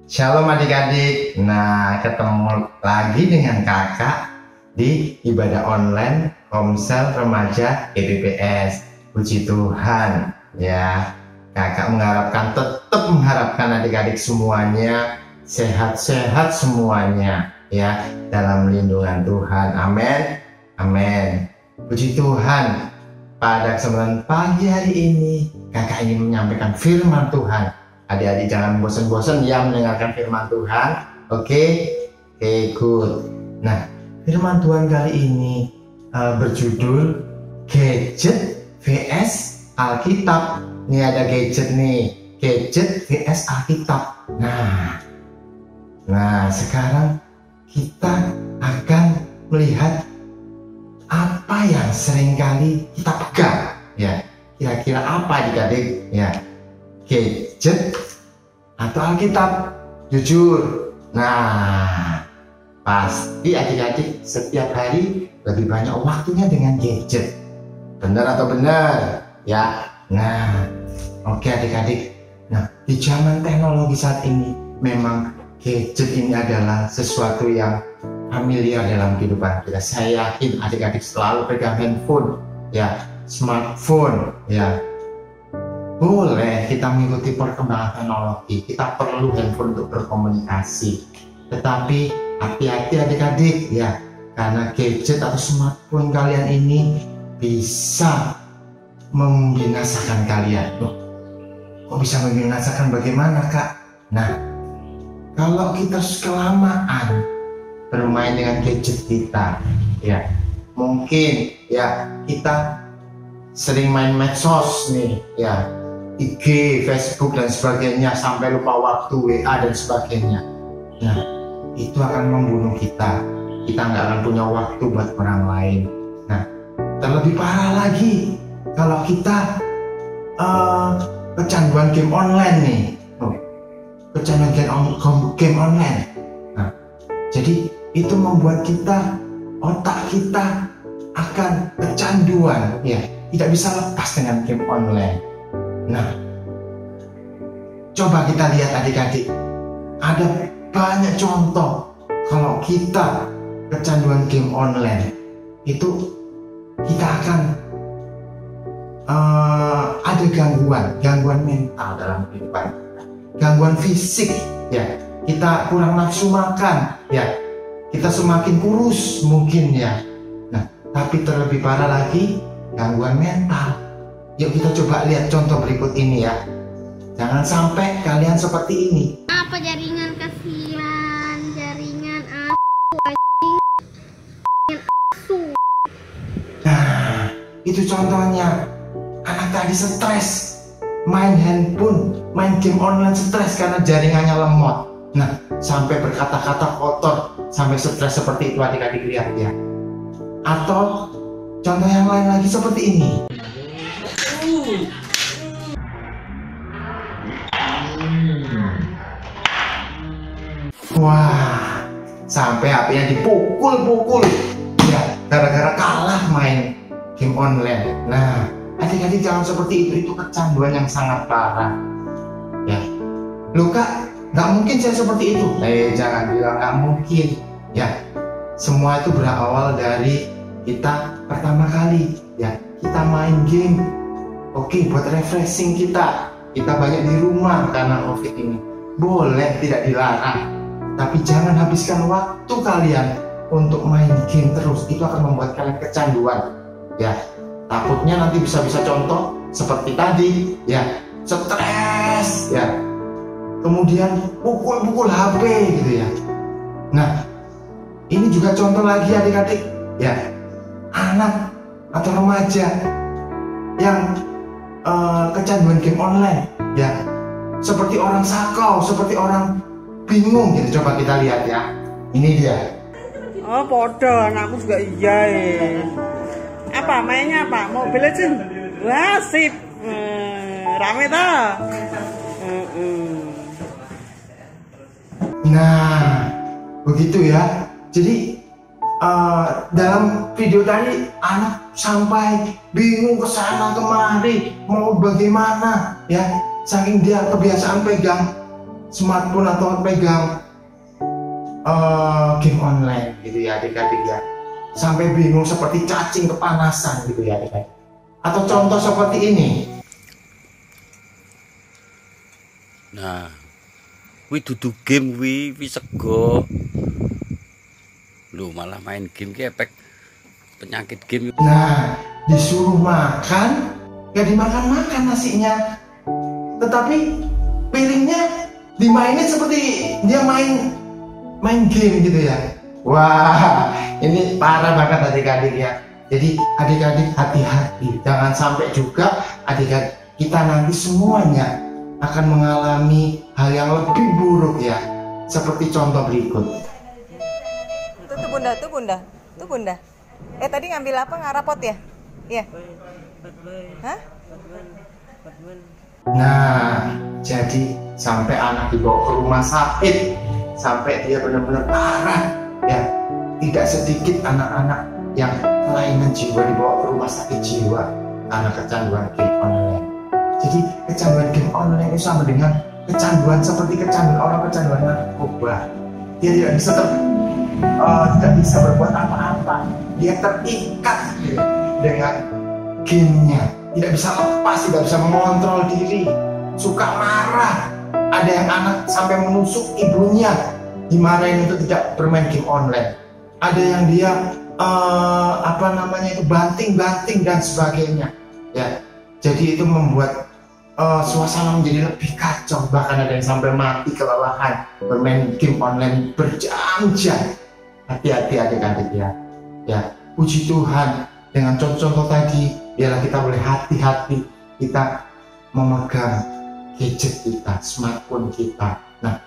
Shalom adik-adik. Nah, ketemu lagi dengan kakak di ibadah online Komsel Remaja GPPS. Puji Tuhan ya. Kakak tetap mengharapkan adik-adik semuanya sehat-sehat semuanya ya, dalam lindungan Tuhan. Amin. Amin. Puji Tuhan. Pada kesempatan pagi hari ini kakak ingin menyampaikan firman Tuhan. Adik-adik jangan bosan-bosan ya mendengarkan firman Tuhan. Oke, good. Nah, firman Tuhan kali ini berjudul Gadget vs Alkitab. Ini ada gadget nih, gadget vs Alkitab. Nah, sekarang kita akan melihat apa yang seringkali kita pegang. Ya, kira-kira apa adik-adik? Ya. Gadget atau Alkitab? Jujur. Nah, pasti adik-adik setiap hari lebih banyak waktunya dengan gadget. Benar atau benar? Ya. Nah, oke adik-adik. Nah, di zaman teknologi saat ini memang gadget ini adalah sesuatu yang familiar dalam kehidupan kita. Saya yakin adik-adik selalu pegang handphone, ya, smartphone, ya. Boleh kita mengikuti perkembangan teknologi, kita perlu handphone untuk berkomunikasi. Tetapi hati-hati adik-adik ya, karena gadget atau smartphone kalian ini bisa membinasakan kalian. Kok bisa membinasakan, bagaimana kak? Nah, kalau kita kelamaan bermain dengan gadget kita, ya mungkin ya kita sering main medsos nih, ya IG, Facebook dan sebagainya, sampai lupa waktu, WA dan sebagainya. Nah, itu akan membunuh kita. Kita nggak akan punya waktu buat orang lain. Nah, terlebih parah lagi kalau kita kecanduan game online nih. Kecanduan game online. Nah, jadi itu membuat otak kita akan kecanduan, ya, tidak bisa lepas dengan game online. Nah, coba kita lihat adik-adik, ada banyak contoh kalau kita kecanduan game online, itu kita akan ada gangguan mental dalam kehidupan, gangguan fisik, ya, kita kurang nafsu makan, ya, kita semakin kurus mungkin, ya. Nah, tapi terlebih parah lagi gangguan mental. Yuk kita coba lihat contoh berikut ini ya. Jangan sampai kalian seperti ini. Apa jaringan kasihan, jaringan asu. Nah, itu contohnya. Anak tadi stres, main handphone, main game online, stres karena jaringannya lemot. Nah, sampai berkata-kata kotor, sampai stres seperti itu adik-adik, lihat ya. Atau contoh yang lain lagi seperti ini. Wah, sampai HP-nya dipukul-pukul, ya, gara-gara kalah main game online. Nah, adik-adik jangan seperti itu kecanduan yang sangat parah. Ya, loh kak, nggak mungkin saya seperti itu. Jangan bilang nggak mungkin. Ya, semua itu berawal dari kita pertama kali, ya, kita main game. Oke, buat refreshing kita banyak di rumah karena COVID ini. Boleh, tidak dilarang. Tapi jangan habiskan waktu kalian untuk main game terus. Itu akan membuat kalian kecanduan. Ya, takutnya nanti bisa contoh seperti tadi, ya, stres, ya. Kemudian pukul-pukul HP gitu ya. Nah, ini juga contoh lagi adik-adik, ya. Anak atau remaja yang kecanduan game online, ya, seperti orang sakau, seperti orang bingung gitu. Coba kita lihat ya, ini dia. Oh podo, anakku juga iya. Apa mainnya apa? Mobile Legends. Wah sip, rame toh. Nah, begitu ya. Jadi dalam video tadi anak sampai bingung ke sana kemari mau bagaimana, ya, saking dia kebiasaan pegang smartphone atau pegang game online gitu ya adik-adik ya, sampai bingung seperti cacing kepanasan gitu ya adik-adik. Atau contoh seperti ini. Nah, wi dudu game wi sego. Lu malah main game ki efek penyakit game. Nah, disuruh makan, gak dimakan-makan nasinya. Tetapi piringnya dimainin seperti dia main game gitu ya. Wah, ini parah banget adik-adik ya. Jadi adik-adik hati-hati, jangan sampai juga adik-adik kita nanti semuanya akan mengalami hal yang lebih buruk ya. Seperti contoh berikut. Tuh bunda. Tadi ngambil apa? Ngarapot ya? Iya. Hah? Nah, jadi sampai anak dibawa ke rumah sakit, sampai dia benar-benar parah ya. Tidak sedikit anak-anak yang kelainan jiwa dibawa ke rumah sakit jiwa karena kecanduan game online. Jadi kecanduan game online itu sama dengan kecanduan seperti kecanduan orang kecanduan narkoba. Dia tidak bisa berbuat apa-apa. Dia terikat gitu, dengan gamenya, tidak bisa lepas, tidak bisa mengontrol diri, suka marah. Ada yang anak sampai menusuk ibunya, dimarahin itu tidak bermain game online. Ada yang dia banting-banting dan sebagainya ya. Jadi itu membuat suasana menjadi lebih kacau, bahkan ada yang sampai mati kelelahan bermain game online berjam-jam. Hati-hati adik-adik ya. Ya, puji Tuhan dengan contoh-contoh tadi, biarlah kita boleh hati-hati kita memegang gadget kita, smartphone kita. Nah,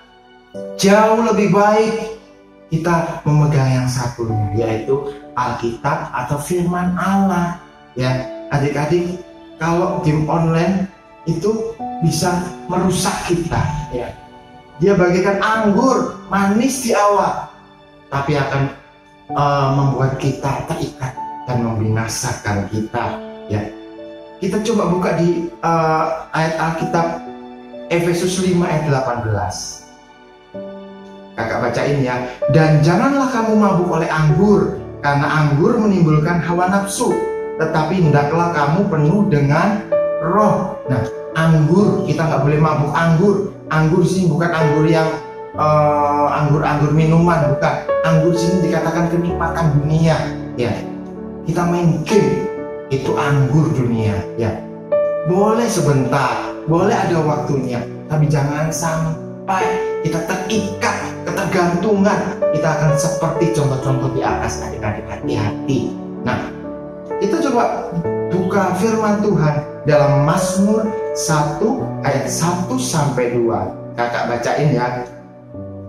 jauh lebih baik kita memegang yang satunya, yaitu Alkitab atau firman Allah. Ya, adik-adik, kalau game online itu bisa merusak kita ya. Dia bagaikan anggur manis di awal, tapi akan membuat kita terikat dan membinasakan kita ya. Kita coba buka di ayat Alkitab Efesus 5 ayat 18. Kakak bacain ya. Dan janganlah kamu mabuk oleh anggur, karena anggur menimbulkan hawa nafsu, tetapi hendaklah kamu penuh dengan roh. Nah, anggur, kita nggak boleh mabuk anggur. Anggur sini bukan anggur yang anggur minuman, bukan. Anggur sini dikatakan kenikmatan dunia ya. Kita main game, itu anggur dunia ya. Boleh sebentar, boleh ada waktunya, tapi jangan sampai kita terikat, ketergantungan. Kita akan seperti contoh-contoh di atas, adik-adik, hati-hati. Nah, kita coba buka firman Tuhan dalam Mazmur 1 ayat 1 sampai 2. Kakak bacain ya.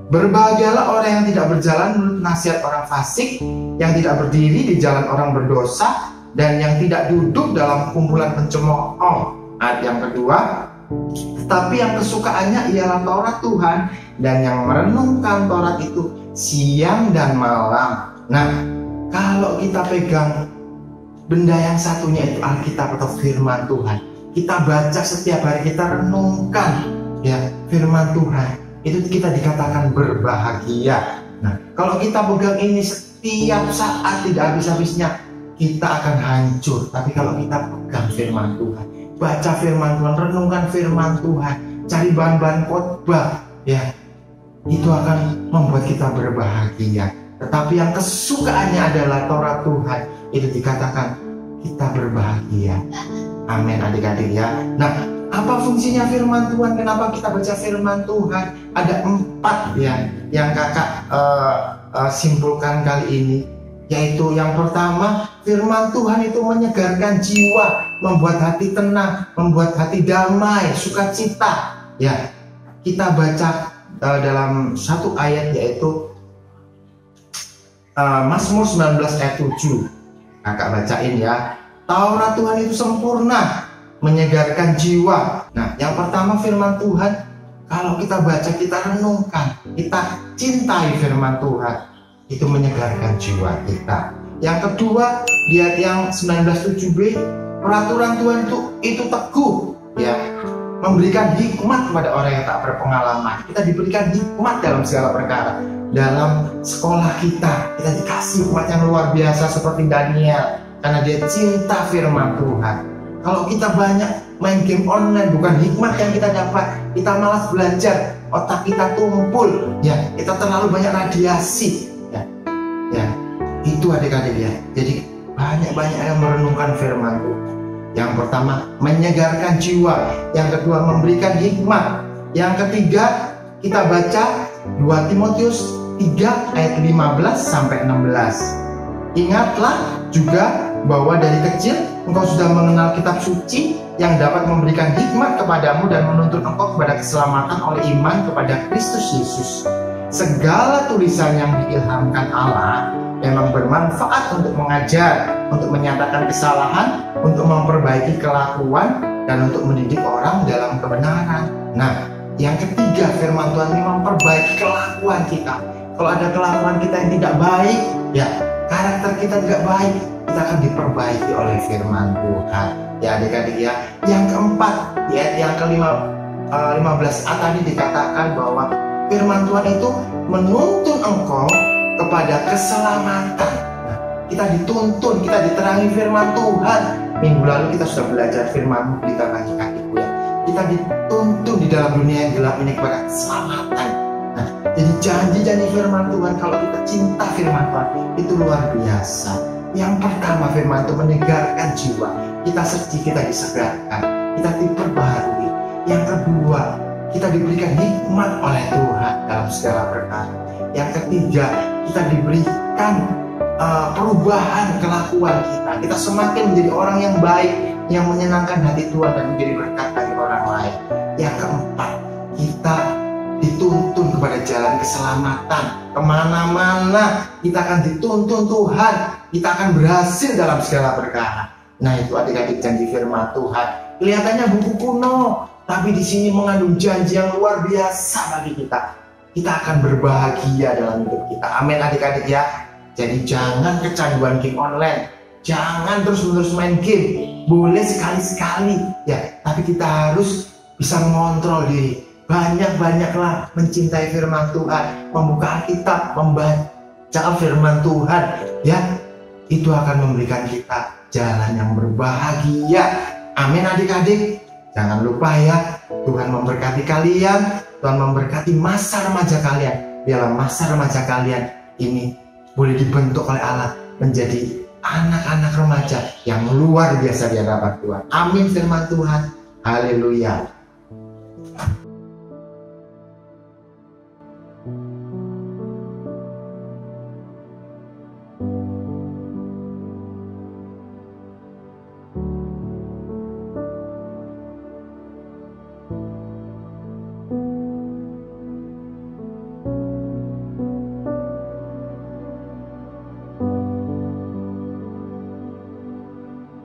Berbahagialah orang yang tidak berjalan menurut nasihat orang fasik, yang tidak berdiri di jalan orang berdosa, dan yang tidak duduk dalam kumpulan pencemooh. Ayat yang kedua, tetapi yang kesukaannya ialah Taurat Tuhan, dan yang merenungkan Taurat itu siang dan malam. Nah, kalau kita pegang benda yang satunya itu Alkitab atau firman Tuhan, kita baca setiap hari, kita renungkan ya firman Tuhan, itu kita dikatakan berbahagia. Nah, kalau kita pegang ini setiap saat tidak habis-habisnya, kita akan hancur. Tapi kalau kita pegang firman Tuhan, baca firman Tuhan, renungkan firman Tuhan, cari bahan-bahan khotbah ya, itu akan membuat kita berbahagia. Tetapi yang kesukaannya adalah Taurat Tuhan, itu dikatakan kita berbahagia. Amin adik-adik ya. Nah, apa fungsinya firman Tuhan? Kenapa kita baca firman Tuhan? Ada 4 ya yang kakak simpulkan kali ini. Yaitu yang pertama, firman Tuhan itu menyegarkan jiwa, membuat hati tenang, membuat hati damai, sukacita. Ya, kita baca dalam satu ayat, yaitu Mazmur 19 ayat 7. Kakak bacain ya. Taurat Tuhan itu sempurna, menyegarkan jiwa. Nah, yang pertama firman Tuhan, kalau kita baca, kita renungkan, kita cintai firman Tuhan, itu menyegarkan jiwa kita. Yang kedua, lihat yang 19:7b, peraturan Tuhan itu teguh ya. memberikan hikmat kepada orang yang tak berpengalaman. Kita diberikan hikmat dalam segala perkara. Dalam sekolah kita dikasih hikmat yang luar biasa seperti Daniel, karena dia cinta firman Tuhan. Kalau kita banyak main game online, bukan hikmat yang kita dapat, kita malas belajar, otak kita tumpul, ya, kita terlalu banyak radiasi, ya, itu adik-adik ya. Jadi banyak-banyak yang merenungkan firman Tuhan. Yang pertama, menyegarkan jiwa. Yang kedua, memberikan hikmat. Yang ketiga, kita baca 2 Timotius 3 ayat 15 sampai 16. Ingatlah juga bahwa dari kecil engkau sudah mengenal kitab suci yang dapat memberikan hikmat kepadamu dan menuntun engkau kepada keselamatan oleh iman kepada Kristus Yesus. Segala tulisan yang diilhamkan Allah memang bermanfaat untuk mengajar, untuk menyatakan kesalahan, untuk memperbaiki kelakuan, dan untuk mendidik orang dalam kebenaran. Nah, yang ketiga, firman Tuhan ini memperbaiki kelakuan kita. Kalau ada kelakuan kita yang tidak baik, ya, karakter kita tidak baik, kita akan diperbaiki oleh firman Tuhan. Ya adik-adik ya. Yang keempat, di ayat yang ke-15a tadi dikatakan bahwa firman Tuhan itu menuntun engkau kepada keselamatan. Nah, kita dituntun, kita diterangi firman Tuhan. Minggu lalu kita sudah belajar firman kita kaki-kakiku ya. Kita dituntun di dalam dunia yang gelap ini kepada keselamatan. Nah, jadi janji-janji firman Tuhan, kalau kita cinta firman Tuhan, itu luar biasa. Yang pertama, firman Tuhan menyegarkan jiwa. Kita sedih, kita disegarkan, kita diperbaharui. Yang kedua, kita diberikan hikmat oleh Tuhan dalam segala perkara. Yang ketiga, kita diberikan perubahan kelakuan kita. Kita semakin menjadi orang yang baik, yang menyenangkan hati Tuhan dan menjadi berkat bagi orang lain. Yang keempat, kita dituntun kepada jalan keselamatan. Kemana-mana kita akan dituntun Tuhan. Kita akan berhasil dalam segala perkara. Nah, itu adik-adik janji firman Tuhan. Kelihatannya buku kuno, tapi di sini mengandung janji yang luar biasa bagi kita. Kita akan berbahagia dalam hidup kita. Amin adik-adik ya. Jadi jangan kecanduan game online. Jangan terus-menerus main game. Boleh sekali-sekali ya, tapi kita harus bisa mengontrol diri. Banyak-banyaklah mencintai firman Tuhan, membuka Alkitab, membaca firman Tuhan ya. Itu akan memberikan kita jalan yang berbahagia. Amin adik-adik. Jangan lupa ya, Tuhan memberkati kalian, Tuhan memberkati masa remaja kalian. Biarlah masa remaja kalian ini boleh dibentuk oleh Allah menjadi anak-anak remaja yang luar biasa di hadapan Tuhan. Amin firman Tuhan. Haleluya.